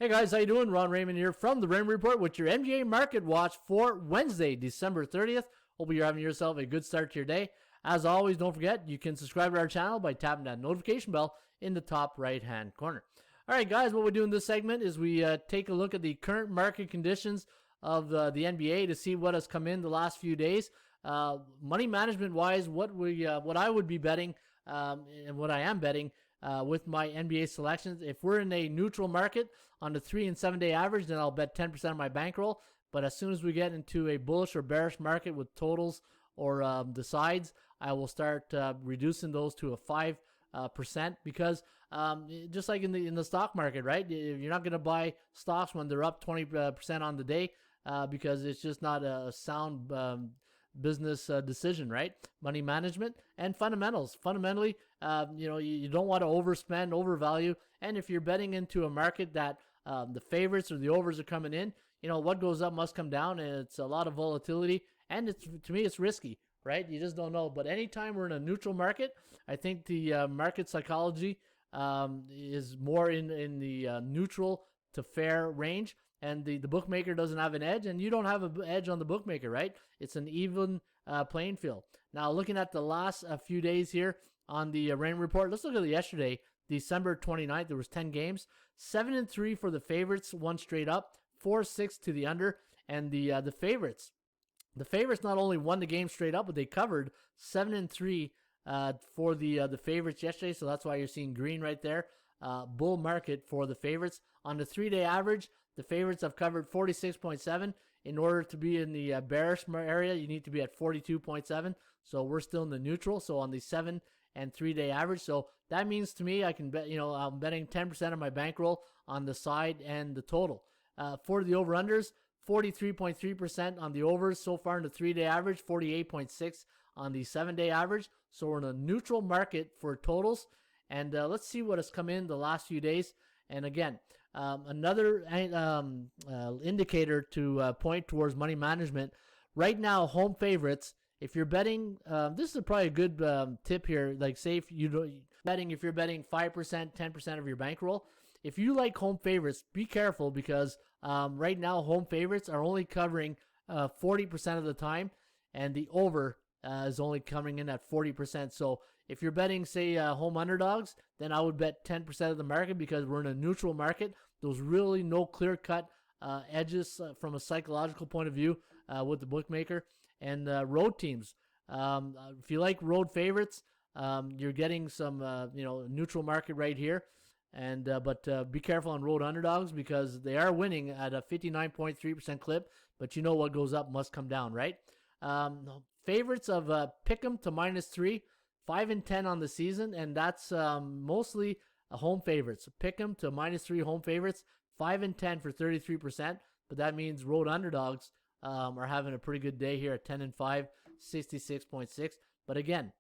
Hey guys, how you doing? Ron Raymond here from the Raymond Report with your NBA Market Watch for Wednesday, December 30th. Hope you're having yourself a good start to your day. As always, don't forget, you can subscribe to our channel by tapping that notification bell in the top right-hand corner. All right, guys, what we do in this segment is we take a look at the current market conditions of the NBA to see what has come in the last few days. Money management-wise, what I would be betting and what I am betting with my NBA selections. If we're in a neutral market on the 3 and 7 day average, then I'll bet 10% of my bankroll. But as soon as we get into a bullish or bearish market with totals or the sides, I will start reducing those to a 5% because just like in the stock market, right? You're not going to buy stocks when they're up 20% on the day because it's just not a sound business decision, right? Money management and fundamentals. Fundamentally, you don't want to overspend, overvalue. And if you're betting into a market that the favorites or the overs are coming in, what goes up must come down, and it's a lot of volatility. And to me, it's risky, right? You just don't know. But anytime we're in a neutral market, I think the market psychology is more in the neutral to fair range. And the bookmaker doesn't have an edge, and you don't have an edge on the bookmaker, right? It's an even playing field. Now, looking at the last few days here on the Raymond Report, let's look at yesterday, December 29th. There was 10 games, 7-3 for the favorites, one straight up, 4-6 to the under, and the favorites. The favorites not only won the game straight up, but they covered 7-3 for the favorites yesterday. So that's why you're seeing green right there. Bull market for the favorites on the 3-day average. The favorites have covered 46.7. In order to be in the bearish area, you need to be at 42.7. So we're still in the neutral. So on the 7 and 3-day average. So that means to me, I can bet, I'm betting 10% of my bankroll on the side and the total. For the over-unders, 43.3% on the overs so far in the 3-day average, 48.6 on the 7-day average. So we're in a neutral market for totals. And let's see what has come in the last few days. And again, another indicator to point towards money management. Right now, home favorites, if you're betting, this is probably a good tip here. Like say if you're betting 5%, 10% of your bankroll. If you like home favorites, be careful because right now home favorites are only covering 40% of the time, and the over is only coming in at 40%. So if you're betting, say, home underdogs, then I would bet 10% of the market because we're in a neutral market. There's really no clear-cut edges from a psychological point of view with the bookmaker. And road teams, if you like road favorites, you're getting some, neutral market right here. And but be careful on road underdogs because they are winning at a 59.3% clip. But you know what goes up must come down, right? Favorites of Pick'em to -3, 5 and 10 on the season, and that's mostly home favorites. Pick'em to -3 home favorites, 5 and 10 for 33%. But that means road underdogs are having a pretty good day here at 10 and 5, 66.6. But again,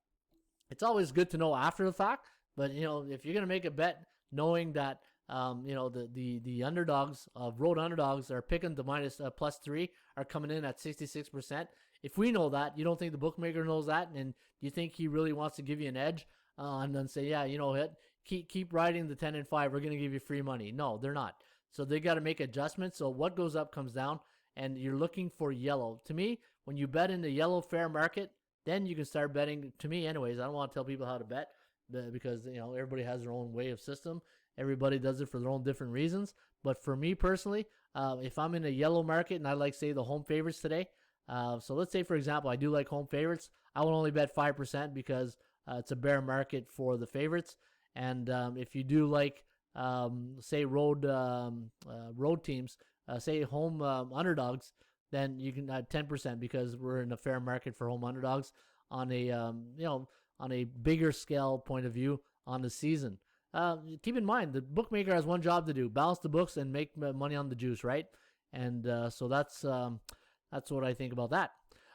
it's always good to know after the fact. But if you're gonna make a bet, knowing that the underdogs of road underdogs are picking to +3 are coming in at 66%. If we know that, you don't think the bookmaker knows that, and you think he really wants to give you an edge and then say, yeah, keep riding the 10 and 5. We're going to give you free money. No, they're not. So they got to make adjustments. So what goes up comes down, and you're looking for yellow. To me, when you bet in the yellow fair market, then you can start betting. To me, anyways, I don't want to tell people how to bet because everybody has their own way of system. Everybody does it for their own different reasons. But for me personally, if I'm in a yellow market and I like, say, the home favorites today, so let's say, for example, I do like home favorites. I will only bet 5% because it's a bear market for the favorites. And if you do like, say, road teams, say home underdogs, then you can add 10% because we're in a fair market for home underdogs on a on a bigger scale point of view on the season. Keep in mind, the bookmaker has one job to do: balance the books and make money on the juice, right? And so that's what I think about that.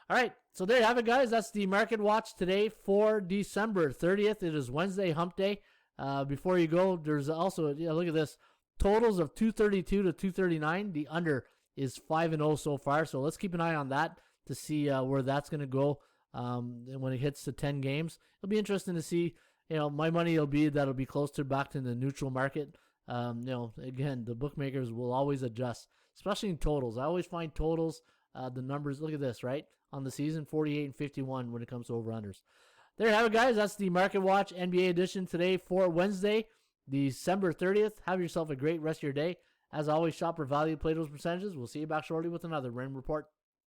All right, so there you have it, guys. That's the Market Watch today for December 30th. It is Wednesday, hump day. Before you go, there's also, look at this, totals of 232 to 239. The under is 5-0 so far, so let's keep an eye on that to see where that's going to go when it hits the 10 games. It'll be interesting to see. My money will be that'll be close to back to the neutral market Again, the bookmakers will always adjust, especially in totals. I always find totals, the numbers, look at this, right? On the season, 48 and 51 when it comes to over-unders. There you have it, guys. That's the Market Watch NBA edition today for Wednesday, December 30th. Have yourself a great rest of your day. As always, shop for value, play those percentages. We'll see you back shortly with another Raymond Report.